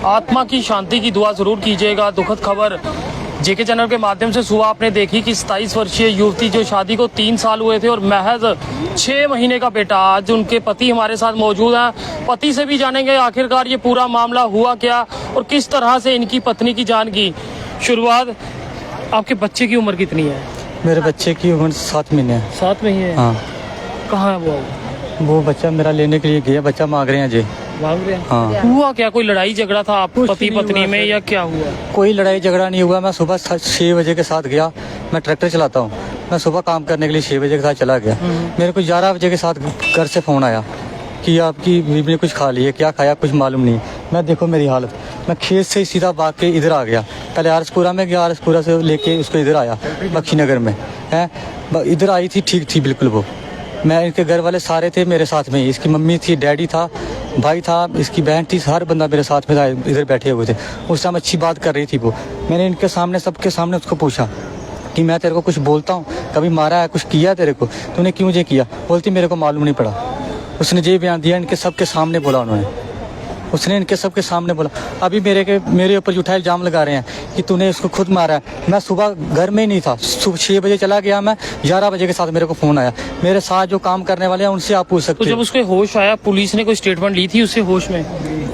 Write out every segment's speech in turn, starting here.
आत्मा की शांति की दुआ जरूर कीजिएगा। दुखद खबर जेके चैनल के माध्यम से सुबह आपने देखी कि 27 वर्षीय युवती जो शादी को 3 साल हुए थे और महज 6 महीने का बेटा, आज उनके पति हमारे साथ मौजूद हैं। पति से भी जानेंगे आखिरकार ये पूरा मामला हुआ क्या और किस तरह से इनकी पत्नी की जान की शुरुआत। आपके बच्चे की उम्र कितनी है? मेरे बच्चे की उम्र 7 महीने है। 7 महीने? हाँ। कहाँ है वो बच्चा मेरा लेने के लिए गया, बच्चा मांग रहे हैं जी। मांग रहे हैं? हाँ। हुआ क्या? कोई लड़ाई झगड़ा था आप पति पत्नी में या क्या हुआ? कोई लड़ाई झगड़ा नहीं हुआ। मैं सुबह 6 बजे के साथ गया। मैं ट्रैक्टर चलाता हूँ। मैं सुबह काम करने के लिए 6 बजे के साथ चला गया। मेरे को 11 बजे के साथ घर से फ़ोन आया कि आपकी बीवी ने कुछ खा लिया। क्या खाया कुछ मालूम नहीं। मैं देखो मेरी हालत, मैं खेत से सीधा भाग के इधर आ गया। पहले आरसपुरा में गया, आरसपुरा से लेके उसको इधर आया बख्शी नगर में है। इधर आई थी, ठीक थी बिल्कुल वो। मैं इनके घर वाले सारे थे मेरे साथ में। इसकी मम्मी थी, डैडी था, भाई था, इसकी बहन थी, हर बंदा मेरे साथ में था। इधर बैठे हुए थे। उस टाइम अच्छी बात कर रही थी वो। मैंने इनके सामने सबके सामने उसको पूछा कि मैं तेरे को कुछ बोलता हूँ, कभी मारा है, कुछ किया तेरे को, तूने क्यों ये किया? बोलती मेरे को मालूम नहीं पड़ा। उसने ये बयान दिया, इनके सबके सामने बोला उन्होंने। उसने इनके सबके सामने बोला। अभी मेरे ऊपर झूठा इल्जाम लगा रहे हैं कि तूने इसको खुद मारा है। मैं सुबह घर में ही नहीं था। सुबह 6 बजे चला गया मैं। 11 बजे के साथ मेरे को फ़ोन आया। मेरे साथ जो काम करने वाले हैं उनसे आप पूछ सकते हो। तो जब उसके होश आया, पुलिस ने कोई स्टेटमेंट ली थी उससे होश में?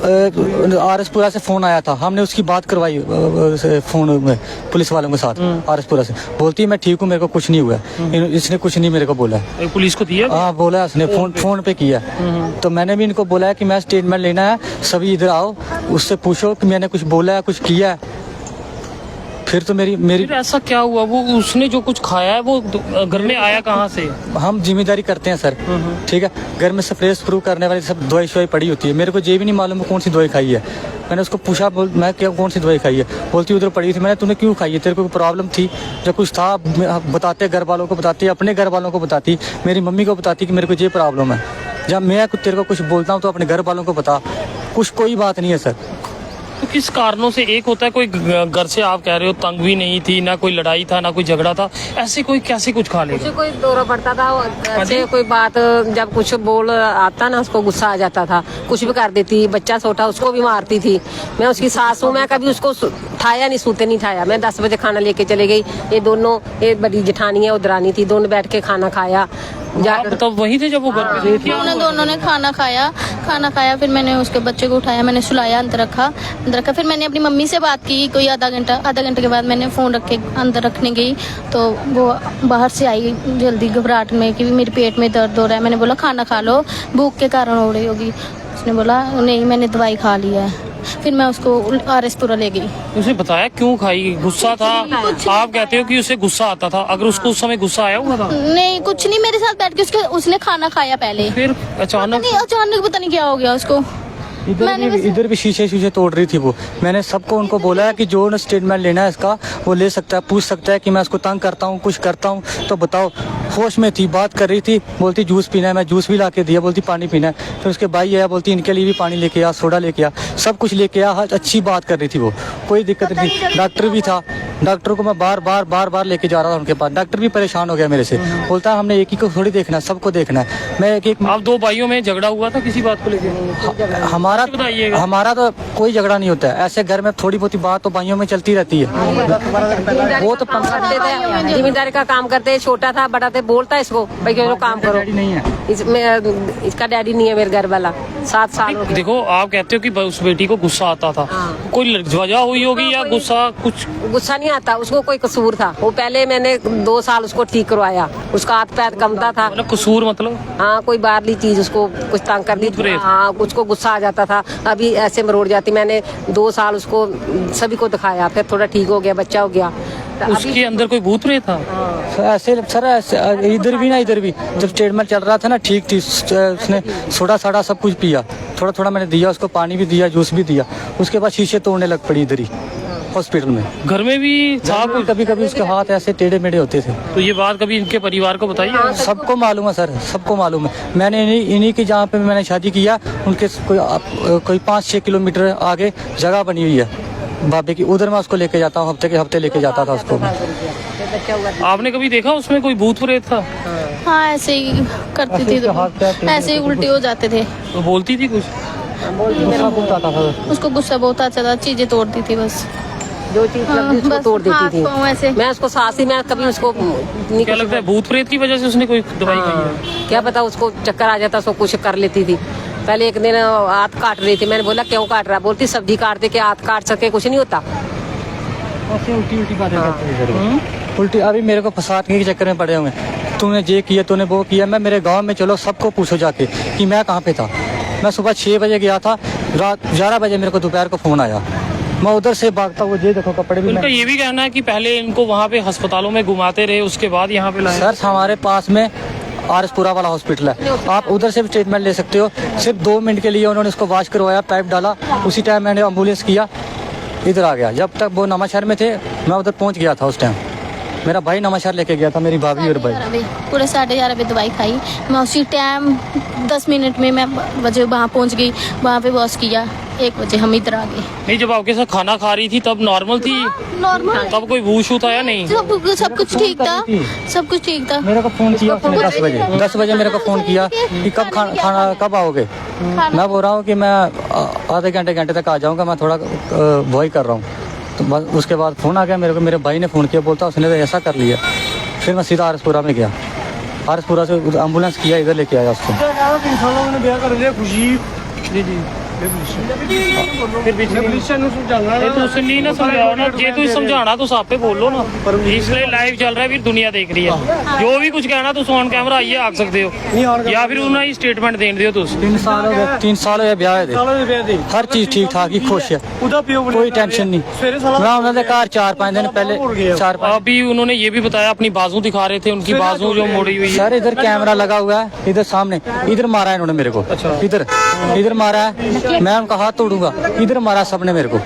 आरसपुरा से फ़ोन आया था, हमने उसकी बात करवाई फ़ोन में पुलिस वालों के साथ। आरसपुरा से बोलती है मैं ठीक हूँ, मेरे को कुछ नहीं हुआ। इसने कुछ नहीं मेरे को बोला है। पुलिस को दिया? हाँ बोला उसने, फ़ोन पे किया। तो मैंने भी इनको बोला है कि मैं स्टेटमेंट लेना है, सभी इधर आओ, उससे पूछो कि मैंने कुछ बोला है, कुछ किया है। फिर तो मेरी फिर ऐसा क्या हुआ? वो उसने जो कुछ खाया है वो घर में आया कहाँ से? हम जिम्मेदारी करते हैं सर, ठीक है। घर में स्प्रे स्प्रू करने वाली सब दवाई शवाई पड़ी होती है। मेरे को ये भी नहीं मालूम कौन सी दवाई खाई है। मैंने उसको पूछा, मैं क्या कौन सी दवाई खाई है? बोलती उधर पड़ी थी। मैंने तूने क्यों खाई है? तेरे को प्रॉब्लम थी? जब कुछ था बताते, घर वालों को बताती, अपने घर वालों को बताती, मेरी मम्मी को बताती कि मेरे को ये प्रॉब्लम है। जब मैं तेरे को कुछ बोलता हूँ तो अपने घर वालों को बता। कुछ कोई बात नहीं है सर। तो किस कारणों से? एक होता है कोई घर से आप कह रहे हो तंग भी नहीं थी, ना कोई लड़ाई था, ना कोई झगड़ा था, ऐसे कोई कैसे कुछ खा लेगा? कोई दौरा पड़ता था, ऐसे कोई बात जब कुछ बोल आता ना उसको गुस्सा आ जाता था, कुछ भी कर देती। बच्चा छोटा उसको भी मारती थी। मैं उसकी सास हूँ, मैं कभी उसको ठाया नहीं, सूते नहीं ठाया। मैं 10 बजे खाना लेके चले गई। ये दोनों, ये बड़ी जेठानी है, उधरानी थी, दोनों बैठ के खाना खाया। तो वही थे जब वो घर पे थे? दोनों ने खाना खाया। फिर मैंने उसके बच्चे को उठाया, मैंने सुलाया, अंदर रखा। फिर मैंने अपनी मम्मी से बात की कोई आधा घंटे के बाद मैंने फ़ोन रख के अंदर रखने गई तो वो बाहर से आई जल्दी घबराहट में कि मेरे पेट में दर्द हो रहा है। मैंने बोला खाना खा लो, भूख के कारण हो रही होगी। उसने बोला नहीं मैंने दवाई खा लिया है। फिर मैं उसको आरएसपुरा ले गई। उसे बताया क्यों खाई? गुस्सा था? आप कहते हो कि उसे गुस्सा आता था। अगर उसको उस समय गुस्सा आया हुआ था? नहीं कुछ नहीं, मेरे साथ बैठ के उसने खाना खाया पहले। फिर अचानक पता नहीं क्या हो गया उसको। इधर भी शीशे तोड़ रही थी वो। मैंने सबको उनको बोला है कि जो न स्टेटमेंट लेना है इसका वो ले सकता है, पूछ सकता है कि मैं उसको तंग करता हूँ, कुछ करता हूँ तो बताओ। होश में थी, बात कर रही थी, बोलती जूस पीना है। मैं जूस भी ला के दिया, बोलती पानी पीना है। फिर उसके भाई आया, बोलती इनके लिए भी पानी लेके आ, सोडा लेके आ, सब कुछ लेके आ। अच्छी बात कर रही थी वो, कोई दिक्कत नहीं थी। डॉक्टर भी था, डॉक्टर को मैं बार लेके जा रहा था उनके पास। डॉक्टर भी परेशान हो गया मेरे से, बोलता है हमने एक ही को थोड़ी देखना है, सबको देखना है। मैं एक आप 2 भाइयों में झगड़ा हुआ था किसी बात को लेकर? हमारा तो कोई झगड़ा नहीं होता है। ऐसे घर में थोड़ी बहुत बात तो भाइयों में चलती रहती है। वो तो जिम्मेदारी का काम करते, छोटा था बड़ा था, बोलता है इसको भाई क्यों काम करो। नहीं है इसका डैडी नहीं है मेरे घर वाला। 7 साल हो गए। देखो आप कहते हो कि उस बेटी को गुस्सा आता था, कोई वजह हुई होगी या गुस्सा? कुछ गुस्सा नहीं आता उसको, कोई कसूर था। वो पहले मैंने 2 साल उसको ठीक करवाया। उसका हाथ पैर कमता था। मतलब कसूर मतलब? हाँ कोई बाहरली चीज उसको कुछ तंग कर दी। हाँ उसको गुस्सा आ जाता था, अभी ऐसे मरोड़ जाती। मैंने 2 साल उसको सभी को दिखाया, फिर थोड़ा ठीक हो गया, बच्चा हो गया। उसके अंदर कोई भूत प्रेत था? ऐसे सर इधर भी जब स्टेटमेंट चल रहा था ना ठीक थी। उसने सोडा साडा सब कुछ पिया, थोड़ा थोड़ा मैंने दिया उसको, पानी भी दिया, जूस भी दिया। उसके बाद शीशे तोड़ने लग पड़ी इधर ही हॉस्पिटल में। घर में भी था? कभी कभी उसके हाथ ऐसे टेढ़े मेढ़े होते थे। तो ये बात कभी इनके परिवार को बताई? सबको मालूम है सर, सबको मालूम है। मैंने इन्हीं की जहाँ पे मैंने शादी किया उनके कोई 5-6 किलोमीटर आगे जगह बनी हुई है भाभी की, उधर मैं उसको लेके जाता हूँ, हफ्ते के हफ्ते लेके जाता था उसको। आपने कभी देखा उसमें कोई भूत प्रेत था? हाँ ऐसे ही करती थी, तो ऐसे ही उल्टे हो जाते थे। तो बोलती थी कुछ? गुस्सा बहुत आता था। उसको गुस्सा बहुत आता था, चीजें तोड़ती थी बस। जो चीज हाँ, लगती उसको बस तोड़ देती हाथ थी। पाँव ऐसे। मैं उसको सास ही मैं कभी उसको नहीं क्या लगता है भूत प्रेत की वजह से उसने कोई दवाई खाई है? हाँ, क्या पता उसको चक्कर आ जाता, उसको कुछ कर लेती थी। पहले एक दिन हाथ काट रही थी, मैंने बोला क्यों काट रहा, बोलती सब्जी काट दे के हाथ काट सके, कुछ नहीं होता। ऐसे उल्टी उल्टी बातें करते हैं सर। उल्टी अभी मेरे को फंसाने के चक्कर में पड़े हुए हैं। तूने ये किया, तूने वो किया। मैं मेरे गांव में चलो सबको पूछो जाके कि मैं कहाँ पे था। मैं सुबह 6 बजे गया था, रात 11 बजे मेरे को दोपहर को फ़ोन आया। मैं उधर से भागता हुआ, ये देखो कपड़े भी उनका ये भी कहना है कि पहले इनको वहाँ पे अस्पतालों में घुमाते रहे, उसके बाद यहाँ पे लाए। सर हमारे पास में आरएसपुरा वाला हॉस्पिटल है, आप उधर से भी ट्रीटमेंट ले सकते हो। सिर्फ 2 मिनट के लिए उन्होंने उसको वॉश करवाया, पाइप डाला, उसी टाइम मैंने एम्बुलेंस किया, इधर आ गया। जब तक वो नवांशहर में थे मैं उधर पहुंच गया था। उस टाइम मेरा भाई नवांशहर लेके गया था, मेरी भाभी और भाई। पूरे 11:30 बजे दवाई खाई मैं, उसी टाइम 10 मिनट में मैं बजे वहाँ पहुँच गई। वहाँ पे वॉश किया, 1 बजे हम इधर आ गए। नहीं, जब आपके साथ खाना खा रही थी तब नॉर्मल थी, नॉर्मल, तब कोई भूत था या नहीं? सब कुछ ठीक था, सब कुछ ठीक था। मेरे को फ़ोन किया उसने 10 बजे मेरे को फ़ोन किया कि कब खाना कब आओगे। मैं बोल रहा हूँ कि मैं आधे घंटे तक आ जाऊँगा, मैं थोड़ा वही कर रहा हूँ। तो बस उसके बाद फ़ोन आ गया मेरे को, मेरे भाई ने फ़ोन किया, बोलता उसने तो ऐसा कर लिया। फिर मैं सीधा आरएसपुरा में गया, आरएसपुरा से एम्बुलेंस किया, इधर लेके आया उसको। नहीं ना समझाओ ना, ये तो समझाना तो आप पे बोलो ना, इसलिए लाइव चल रहा है, फिर दुनिया देख रही है। जो भी कुछ कहना तो ऑन कैमरा आइए आख सकते हो, या फिर उन्हें स्टेटमेंट देन दियो। तुम 3 साल हो गए, 3 साल हो गए ब्याह दे, हर चीज़ ठीक ठाक ही, खुश है, कोई टेंशन नहीं। मैं उन्होंने घर 4-5 दिन पहले 4-5 अभी उन्होंने ये भी बताया अपनी बाजू दिखा रहे थे, उनकी बाजू जो मोड़ी हुई है। सर इधर कैमरा लगा हुआ है, इधर सामने, इधर मारा है इन्होंने मेरे को, इधर मारा है। मैं उनका हाथ तोड़ूंगा, इधर मारा सबने मेरे को।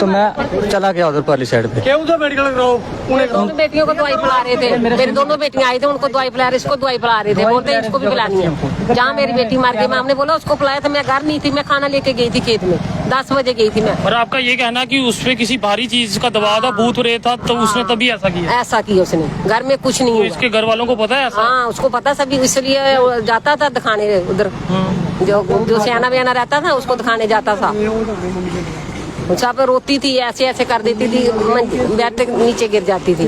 तो मैं चला गया उधर परली साइड पे। दोनों बेटियों को दवाई पिला रहे थे, मेरी दोनों बेटियां आई थी, उनको दवाई पिला रहे, इसको दवाई पिला रहे थे, बोलते हैं इसको भी पिलानी है। जहाँ मेरी बेटी मार गई, हमने बोला उसको पिलाया था, मैं घर नहीं थी, मैं खाना लेके गई थी खेत में, 10 बजे गई थी मैं। और आपका ये कहना कि उस पे किसी भारी चीज का दबाव था, भूत प्रेत था, तो उसने तभी ऐसा किया? ऐसा किया उसने, घर में कुछ नहीं तो हुआ। इसके घर वालों को पता है ऐसा? हाँ उसको पता सभी, इसलिए जाता था दिखाने उधर, जो सियाना बियाना रहता था उसको दिखाने जाता था। सब रोती थी, ऐसे ऐसे कर देती थी, बेड तक नीचे गिर जाती थी।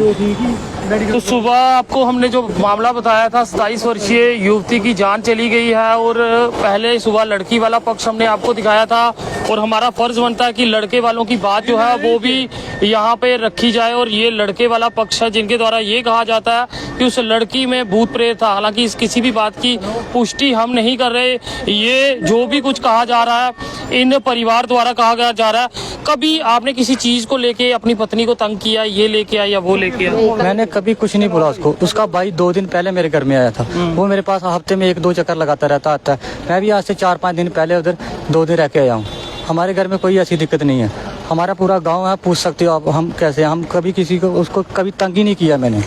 तो सुबह आपको हमने जो मामला बताया था, 27 वर्षीय युवती की जान चली गई है, और पहले सुबह लड़की वाला पक्ष हमने आपको दिखाया था, और हमारा फर्ज बनता है कि लड़के वालों की बात जो है वो भी यहाँ पे रखी जाए। और ये लड़के वाला पक्ष है जिनके द्वारा ये कहा जाता है कि उस लड़की में भूत प्रेत था। हालांकि इस किसी भी बात की पुष्टि हम नहीं कर रहे, ये जो भी कुछ कहा जा रहा है इन परिवार द्वारा कहा जा रहा है। कभी आपने किसी चीज को लेके अपनी पत्नी को तंग किया, ये लेके आया या वो लेके आया? मैंने कभी कुछ नहीं बोला उसको। उसका भाई 2 दिन पहले मेरे घर में आया था, वो मेरे पास हफ्ते में 1-2 चक्कर लगाता रहता आता है। मैं भी आज से 4-5 दिन पहले उधर 2 दिन रह के आया हूँ। हमारे घर में कोई ऐसी दिक्कत नहीं है, हमारा पूरा गांव है, पूछ सकते हो आप हम कैसे, हम कभी किसी को उसको कभी तंग ही नहीं किया मैंने।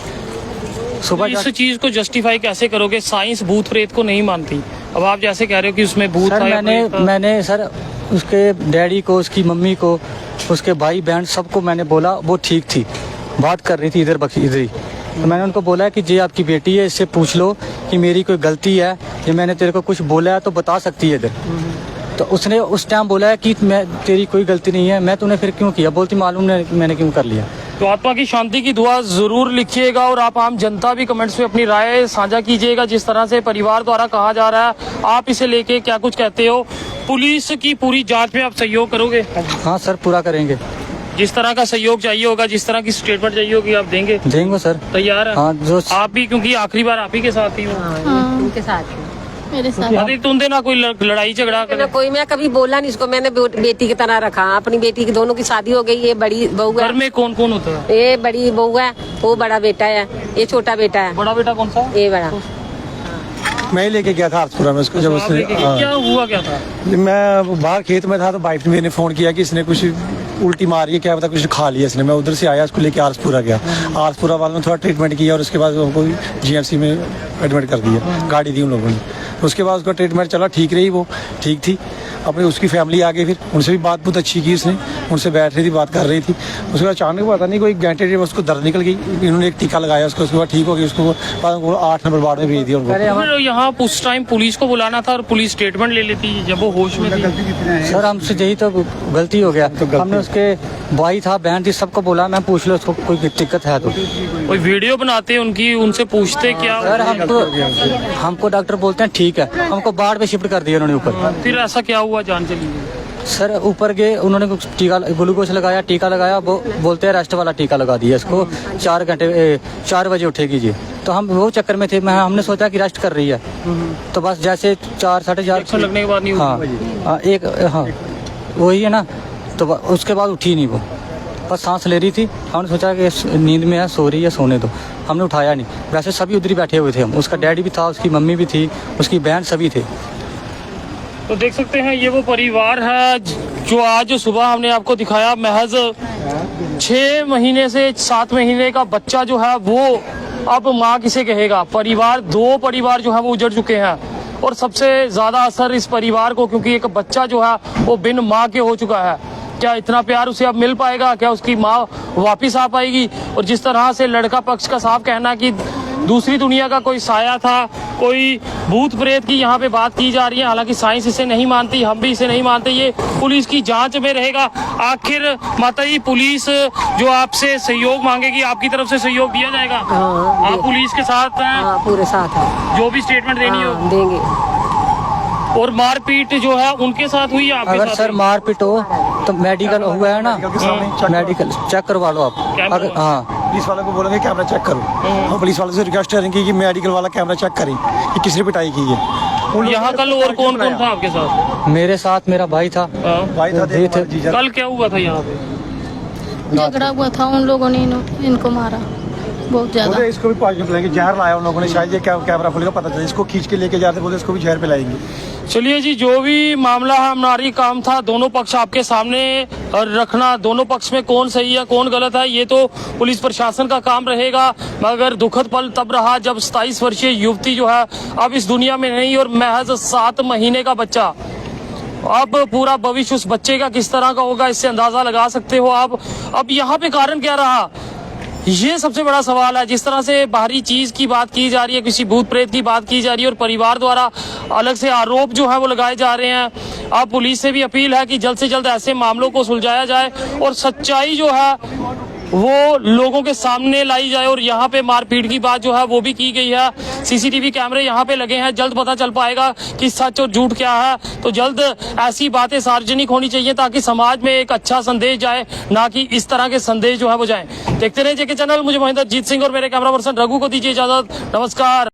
तो इस चीज को जस्टिफाई कैसे करोगे? साइंस भूत प्रेत को नहीं मानती, अब आप जैसे कह रहे हो कि उसमें भूत सर था, मैंने सर उसके डैडी को, उसकी मम्मी को, उसके भाई बहन सबको मैंने बोला, वो ठीक थी, बात कर रही थी इधर ही। तो मैंने उनको बोला कि ये आपकी बेटी है, इससे पूछ लो कि मेरी कोई गलती है, ये मैंने तेरे को कुछ बोला है तो बता सकती है इधर। तो उसने उस टाइम बोला है कि मैं तेरी कोई गलती नहीं है। मैं तूने फिर क्यों किया? बोलती मालूम नहीं मैंने क्यों कर लिया। तो आत्मा की शांति की दुआ जरूर लिखिएगा, और आप आम जनता भी कमेंट्स में अपनी राय साझा कीजिएगा। जिस तरह से परिवार द्वारा कहा जा रहा है, आप इसे लेके क्या कुछ कहते हो? पुलिस की पूरी जांच में आप सहयोग करोगे? हाँ सर, पूरा करेंगे। जिस तरह का सहयोग चाहिए होगा, जिस तरह की स्टेटमेंट चाहिए होगी, आप देंगे? देंगे सर, तैयार है? हाँ, जो आप भी, क्योंकि आखिरी बार आप ही के साथ ही हो। उनके साथ मेरे साथ अरे तुमने ना कोई लड़ाई झगड़ा ना कोई, मैं कभी बोला नहीं इसको, मैंने बेटी की तरह रखा। अपनी बेटी की दोनों की शादी हो गई, ये बड़ी बहू घर है, में कौन कौन होता है? ये बड़ी बहू है, वो बड़ा बेटा है, ये छोटा बेटा है। बड़ा बेटा कौन सा? ये बड़ा मैं ही लेके गया था आरसपुरा में उसको। जब उसने क्या हुआ क्या था? मैं बाहर खेत में था तो वाइफ ने फ़ोन किया कि इसने कुछ उल्टी मारी है, क्या पता कुछ खा लिया इसने। मैं उधर से आया, उसको लेके आरसपुरा गया। आरसपुरा वालों ने थोड़ा ट्रीटमेंट किया और उसके बाद उनको जीएमसी में एडमिट कर दिया, गाड़ी दी उन लोगों ने। उसके बाद उसका ट्रीटमेंट चला, ठीक रही, वो ठीक थी। अपनी उसकी फैमिली आ गई, फिर उनसे भी बात बहुत अच्छी की उसने, उनसे बैठ रही थी, बात कर रही थी। उसके बाद अचानक पता नहीं कोई घंटे डेढ़ उसको दर्द निकल गई, इन्होंने एक टीका लगाया उसको, उसके बाद ठीक हो गई। उसको बाद में 8 नंबर वार्ड में भेज दिया उनको। फिर यहाँ उस टाइम पुलिस को बुलाना था और पुलिस स्टेटमेंट ले लेती जब वो होश में थी। सर हमसे यही तो गलती हो गया। हमने उसके भाई था, बहन थी, सबको बोला मैं पूछ लो उसको कोई दिक्कत है तो। कोई वीडियो बनाते उनकी, उनसे पूछते क्या? सर हमको डॉक्टर बोलते हैं ठीक है, हमको बाढ़ पे शिफ्ट कर दिया उन्होंने ऊपर। फिर ऐसा क्या हुआ, जान चली? सर ऊपर गए, उन्होंने कुछ टीका ग्लूकोज लगाया, टीका लगाया, वो बोलते हैं रेस्ट वाला टीका लगा दिया इसको, 4 बजे उठेगी जी। तो हम वो चक्कर में थे, हमने सोचा कि रेस्ट कर रही है, तो बस जैसे 4 साढ़े 4 लगने के बाद नहीं हाँ हाँ वही है ना, तो उसके बाद उठी नहीं वो, बस सांस ले रही थी। हमने सोचा कि नींद में है, सो रही है, सोने दो, हमने उठाया नहीं। वैसे सभी उधर ही बैठे हुए थे हम, उसका डैडी भी था, उसकी मम्मी भी थी, उसकी बहन, सभी थे। तो देख सकते हैं ये वो परिवार है जो आज सुबह हमने आपको दिखाया। महज 6 महीने से 7 महीने का बच्चा जो है वो अब माँ किसे कहेगा। परिवार, 2 परिवार जो है वो उजड़ चुके हैं और सबसे ज्यादा असर इस परिवार को, क्योंकि एक बच्चा जो है वो बिन माँ के हो चुका है। क्या इतना प्यार उसे अब मिल पाएगा? क्या उसकी माँ वापिस आ पाएगी? और जिस तरह से लड़का पक्ष का साफ कहना कि दूसरी दुनिया का कोई साया था, कोई भूत प्रेत की यहाँ पे बात की जा रही है। हालांकि साइंस इसे नहीं मानती, हम भी इसे नहीं मानते, ये पुलिस की जांच में रहेगा। आखिर माता जी, पुलिस जो आपसे सहयोग मांगेगी, आपकी तरफ से सहयोग दिया जाएगा? हाँ, आप पुलिस के साथ हैं? हाँ पूरे साथ है, जो भी स्टेटमेंट देनी हो देंगे। और मारपीट जो है उनके साथ हुई है आपके अगर साथ? सर मारपीट हो तो मेडिकल हुआ है ना, मेडिकल चेक करवा लो आप। अगर हाँ पुलिस वालों को बोलेंगे कैमरा चेक करो, हम पुलिस वालों से रिक्वेस्ट करेंगे कि मेडिकल वाला कैमरा चेक करें कि किसने पिटाई की है। यहाँ कल और कौन कौन था आपके साथ? मेरे साथ मेरा भाई था। भाई था, ये थे। जीजा। कल क्या हुआ था यहाँ पे? झगड़ा हुआ था, उन लोगों ने इनको मारा बहुत ज्यादा। बोले इसको भी पानी पिलाएंगे, जहर लाया उन लोगों ने, शायद ये कैमरा खुलेगा पता चला, इसको खींच के लेके जाते, बोले इसको भी जहर पिलाएंगे। चलिए जी, जो भी मामला है, हमारी काम था दोनों पक्ष आपके सामने रखना। दोनों पक्ष में कौन सही है कौन गलत है ये तो पुलिस प्रशासन का काम रहेगा। मगर दुखद पल तब रहा जब 27 वर्षीय युवती जो है अब इस दुनिया में नहीं और महज 7 महीने का बच्चा। अब पूरा भविष्य उस बच्चे का किस तरह का होगा, इससे अंदाजा लगा सकते हो आप। अब यहाँ पे कारण क्या रहा, ये सबसे बड़ा सवाल है। जिस तरह से बाहरी चीज की बात की जा रही है, किसी भूत प्रेत की बात की जा रही है और परिवार द्वारा अलग से आरोप जो है वो लगाए जा रहे हैं। अब पुलिस से भी अपील है कि जल्द से जल्द ऐसे मामलों को सुलझाया जाए और सच्चाई जो है वो लोगों के सामने लाई जाए। और यहाँ पे मारपीट की बात जो है वो भी की गई है। सीसीटीवी कैमरे यहाँ पे लगे हैं, जल्द पता चल पाएगा कि सच और झूठ क्या है। तो जल्द ऐसी बातें सार्वजनिक होनी चाहिए ताकि समाज में एक अच्छा संदेश जाए, ना कि इस तरह के संदेश जो है वो जाए। देखते रहिए जेके चैनल। मुझे महेंद्र जीत सिंह और मेरे कैमरा पर्सन रघु को दीजिए इजाजत। नमस्कार।